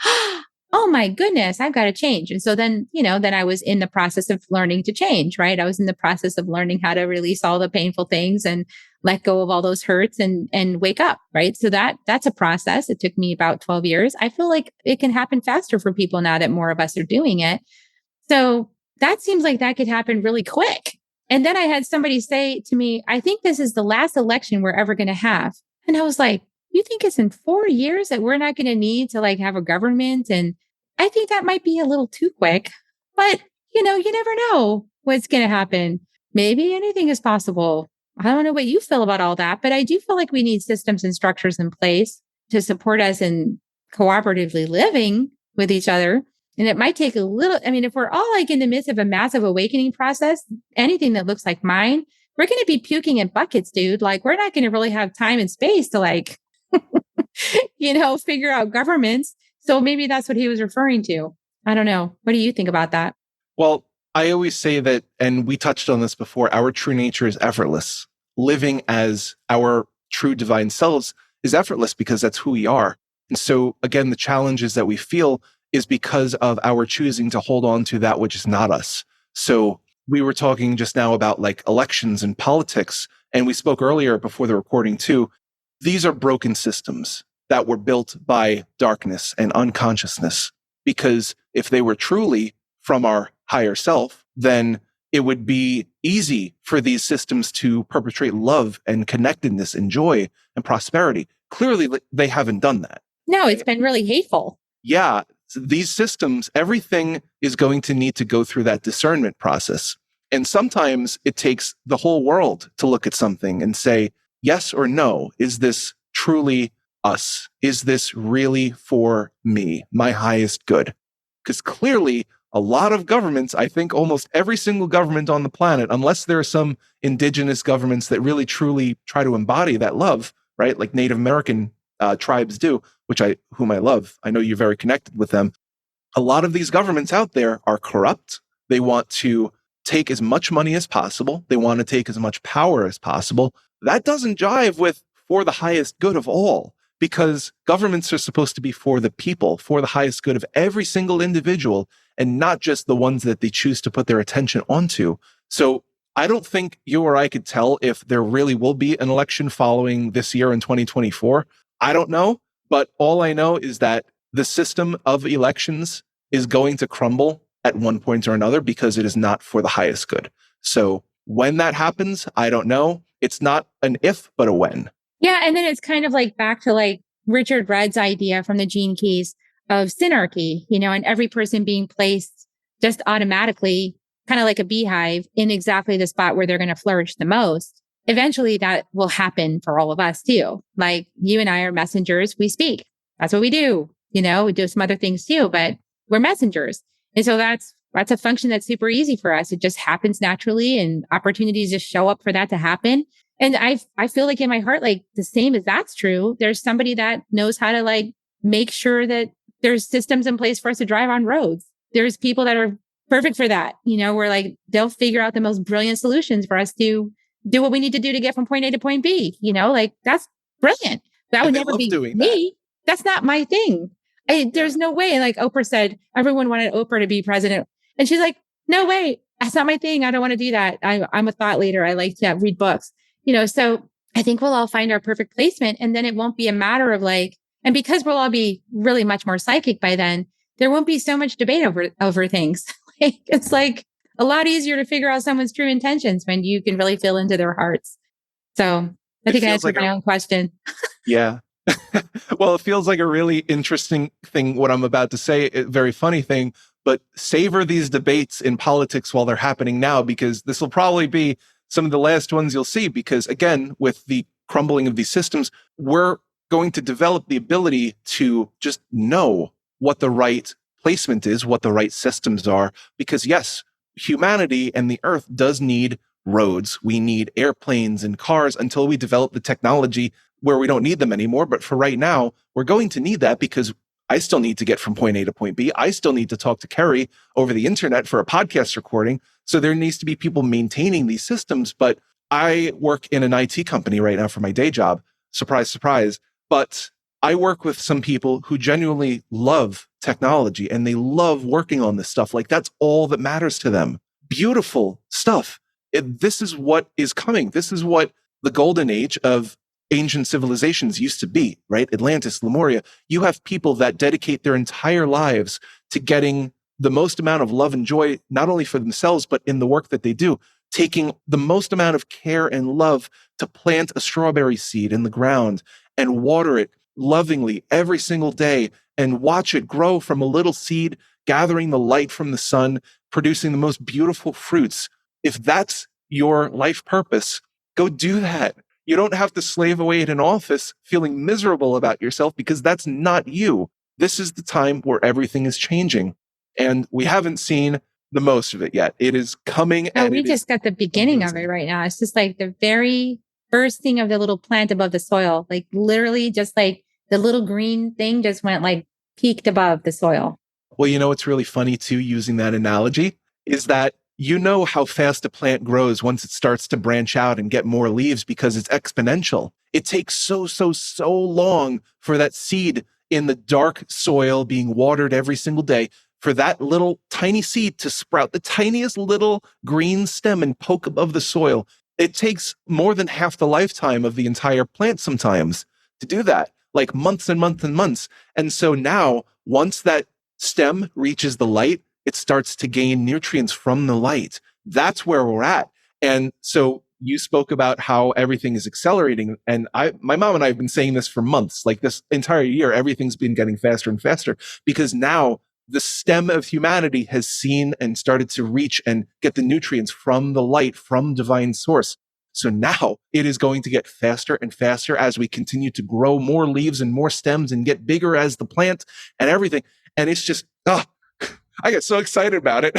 oh my goodness, I've got to change. And so then, then I was in the process of learning to change, right? I was in the process of learning how to release all the painful things and let go of all those hurts and wake up, right? So that's a process. It took me about 12 years. I feel like it can happen faster for people now that more of us are doing it. So that seems like that could happen really quick. And then I had somebody say to me, I think this is the last election we're ever going to have. And I was like, you think it's in 4 years that we're not going to need to have a government? And I think that might be a little too quick, but you never know what's going to happen. Maybe anything is possible. I don't know what you feel about all that, but I do feel like we need systems and structures in place to support us in cooperatively living with each other. And it might take if we're all in the midst of a massive awakening process, anything that looks like mine, we're going to be puking in buckets, dude. We're not going to really have time and space to figure out governments. So maybe that's what he was referring to. I don't know. What do you think about that? Well, I always say that, and we touched on this before, our true nature is effortless. Living as our true divine selves is effortless because that's who we are. And so again, the challenges that we feel is because of our choosing to hold on to that which is not us. So we were talking just now about elections and politics, and we spoke earlier before the recording too. These are broken systems that were built by darkness and unconsciousness, because if they were truly from our higher self, then it would be easy for these systems to perpetrate love and connectedness and joy and prosperity. Clearly, they haven't done that. No, it's been really hateful. Yeah, these systems, everything is going to need to go through that discernment process. And sometimes it takes the whole world to look at something and say, yes or no, is this truly us? Is this really for me, my highest good? Because clearly, a lot of governments, I think almost every single government on the planet, unless there are some indigenous governments that really truly try to embody that love, right? Like Native American tribes do, whom I love. I know you're very connected with them. A lot of these governments out there are corrupt. They want to take as much money as possible. They want to take as much power as possible. That doesn't jive with for the highest good of all, because governments are supposed to be for the people, for the highest good of every single individual, and not just the ones that they choose to put their attention onto. So I don't think you or I could tell if there really will be an election following this year in 2024. I don't know, but all I know is that the system of elections is going to crumble at one point or another because it is not for the highest good. So when that happens, I don't know. It's not an if, but a when. Yeah. And then it's kind of back to Richard Rudd's idea from the Gene Keys of synarchy, and every person being placed just automatically, kind of like a beehive, in exactly the spot where they're going to flourish the most. Eventually that will happen for all of us too. Like you and I are messengers. We speak. That's what we do. We do some other things too, but we're messengers. And so that's a function that's super easy for us. It just happens naturally, and opportunities just show up for that to happen. And I feel like in my heart, the same as that's true, there's somebody that knows how to make sure that there's systems in place for us to drive on roads. There's people that are perfect for that. Where they'll figure out the most brilliant solutions for us to do what we need to do to get from point A to point B. That's brilliant. That would never be me. that's not my thing. There's no way. Like Oprah said, everyone wanted Oprah to be president. And she's like, no way. That's not my thing. I don't want to do that. I'm a thought leader. I like to read books, so I think we'll all find our perfect placement. And then it won't be a matter of like, and because we'll all be really much more psychic by then, there won't be so much debate over things. It's like a lot easier to figure out someone's true intentions when you can really feel into their hearts. So I think I answered my own question. Yeah. Well, it feels like a really interesting thing, what I'm about to say, a very funny thing, but savor these debates in politics while they're happening now, because this will probably be some of the last ones you'll see, because again, with the crumbling of these systems, we're going to develop the ability to just know what the right placement is, what the right systems are, because yes, humanity and the earth does need roads. We need airplanes and cars until we develop the technology where we don't need them anymore. But for right now, we're going to need that, because I still need to get from point A to point B. I still need to talk to Kerri over the internet for a podcast recording. So there needs to be people maintaining these systems. But I work in an IT company right now for my day job. Surprise, surprise. But I work with some people who genuinely love technology and they love working on this stuff. Like that's all that matters to them. Beautiful stuff. This is what is coming. This is what the golden age of ancient civilizations used to be, right? Atlantis, Lemuria. You have people that dedicate their entire lives to getting the most amount of love and joy, not only for themselves, but in the work that they do, taking the most amount of care and love to plant a strawberry seed in the ground and water it lovingly every single day and watch it grow from a little seed, gathering the light from the sun, producing the most beautiful fruits. If that's your life purpose, go do that. You don't have to slave away at an office feeling miserable about yourself, because that's not you. This is the time where everything is changing. And we haven't seen the most of it yet. It is coming. Oh, we just got the beginning of it right now. It's just like the very first thing of the little plant above the soil. Like literally just like the little green thing just went like peaked above the soil. Well, what's really funny too, using that analogy, is that you know how fast a plant grows once it starts to branch out and get more leaves, because it's exponential. It takes so long for that seed in the dark soil being watered every single day, for that little tiny seed to sprout the tiniest little green stem and poke above the soil. It takes more than half the lifetime of the entire plant sometimes to do that, like months and months and months. And so now, once that stem reaches the light, it starts to gain nutrients from the light. That's where we're at. And so you spoke about how everything is accelerating. And my mom and I have been saying this for months, like this entire year, everything's been getting faster and faster, because now the stem of humanity has seen and started to reach and get the nutrients from the light, from divine source. So now it is going to get faster and faster as we continue to grow more leaves and more stems and get bigger as the plant and everything. And it's just, I get so excited about it.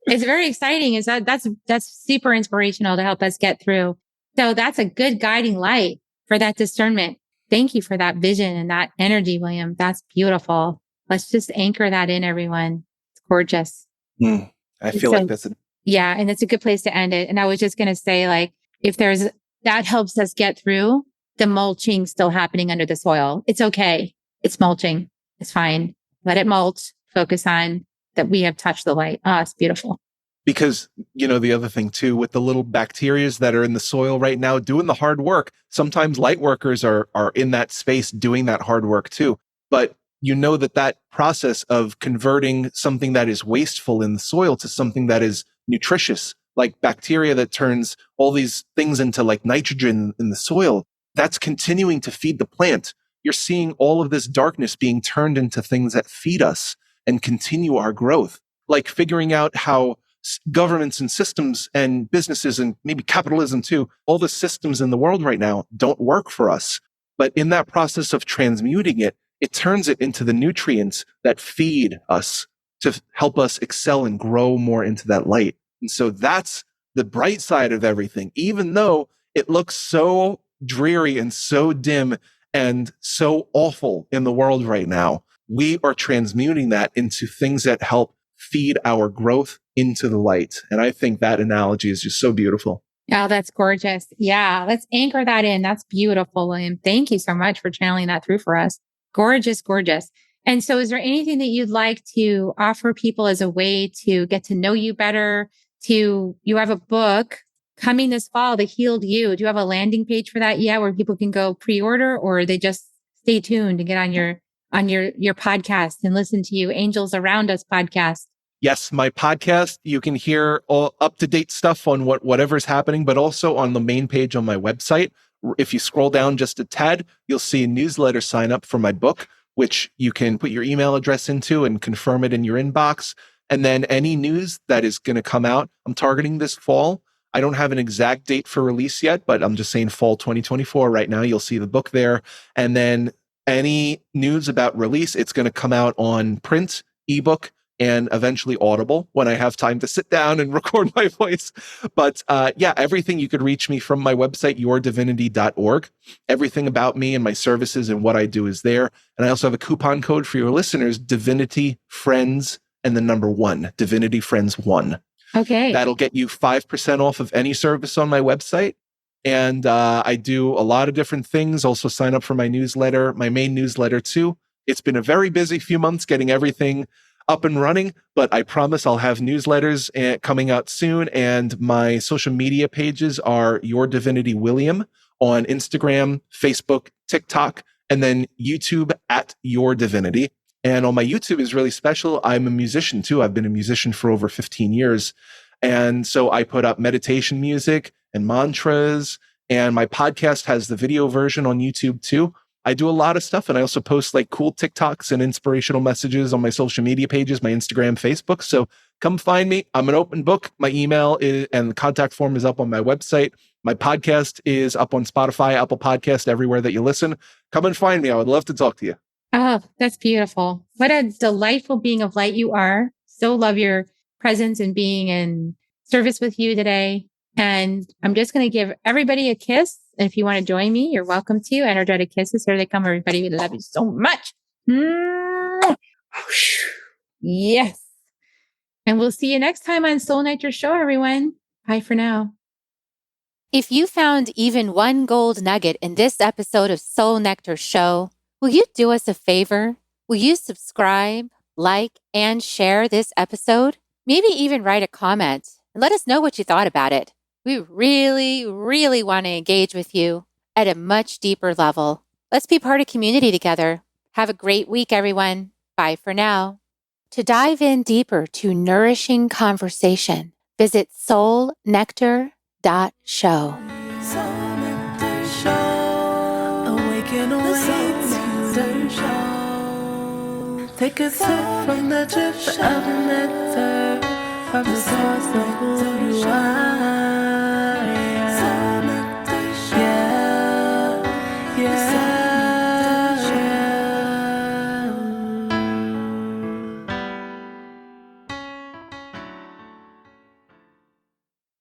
It's very exciting. That's super inspirational to help us get through. So that's a good guiding light for that discernment. Thank you for that vision and that energy, William. That's beautiful. Let's just anchor that in, everyone. It's gorgeous. I feel like that's yeah. And it's a good place to end it. And I was just going to say, like, if that helps us get through the mulching still happening under the soil. It's okay. It's mulching. It's fine. Let it mulch. Focus on that we have touched the light. It's beautiful. Because, the other thing too, with the little bacterias that are in the soil right now doing the hard work, sometimes light workers are in that space doing that hard work too. But that process of converting something that is wasteful in the soil to something that is nutritious, like bacteria that turns all these things into like nitrogen in the soil, that's continuing to feed the plant. You're seeing all of this darkness being turned into things that feed us and continue our growth, like figuring out how governments and systems and businesses and maybe capitalism too, all the systems in the world right now don't work for us. But in that process of transmuting it, it turns it into the nutrients that feed us to help us excel and grow more into that light. And so that's the bright side of everything, even though it looks so dreary and so dim and so awful in the world right now. We are transmuting that into things that help feed our growth into the light. And I think that analogy is just so beautiful. Oh, that's gorgeous. Yeah, let's anchor that in. That's beautiful, William. Thank you so much for channeling that through for us. Gorgeous, gorgeous. And so is there anything that you'd like to offer people as a way to get to know you better? You have a book coming this fall, The Healed You. Do you have a landing page for that yet where people can go pre-order, or they just stay tuned and get on your podcast and listen to you Angels Around Us podcast? Yes, my podcast, you can hear all up-to-date stuff on whatever's happening, but also on the main page on my website. If you scroll down just a tad, you'll see a newsletter sign up for my book, which you can put your email address into and confirm it in your inbox. And then any news that is going to come out, I'm targeting this fall. I don't have an exact date for release yet, but I'm just saying fall 2024 right now. You'll see the book there. And then any news about release, it's going to come out on print, ebook, and eventually Audible when I have time to sit down and record my voice. But everything, you could reach me from my website, yourdivinity.org. Everything about me and my services and what I do is there. And I also have a coupon code for your listeners, Divinity Friends and the number 1, Divinity Friends 1. Okay. That'll get you 5% off of any service on my website. And I do a lot of different things. Also sign up for my newsletter, my main newsletter too. It's been a very busy few months getting everything up and running, but I promise I'll have newsletters coming out soon. And my social media pages are Your Divinity William on Instagram, Facebook, TikTok, and then YouTube at Your Divinity. And on my YouTube is really special. I'm a musician too. I've been a musician for over 15 years. And so I put up meditation music and mantras, and my podcast has the video version on YouTube too. I do a lot of stuff, and I also post like cool TikToks and inspirational messages on my social media pages, my Instagram, Facebook. So come find me. I'm an open book. My email and the contact form is up on my website. My podcast is up on Spotify, Apple Podcast, everywhere that you listen. Come and find me. I would love to talk to you. Oh, that's beautiful. What a delightful being of light you are. So love your presence and being in service with you today. And I'm just going to give everybody a kiss. And if you want to join me, you're welcome to. Energetic kisses. Here they come, everybody. We love you so much. Yes. And we'll see you next time on Soul Nectar Show, everyone. Bye for now. If you found even one gold nugget in this episode of Soul Nectar Show, will you do us a favor? Will you subscribe, like, and share this episode? Maybe even write a comment and let us know what you thought about it. We really, really want to engage with you at a much deeper level. Let's be part of community together. Have a great week, everyone. Bye for now. To dive in deeper to nourishing conversation, visit soulnectar.show. Soul Nectar Show. Awaken, awake, show. Take a sip from the drip of nectar, from the source of who you are.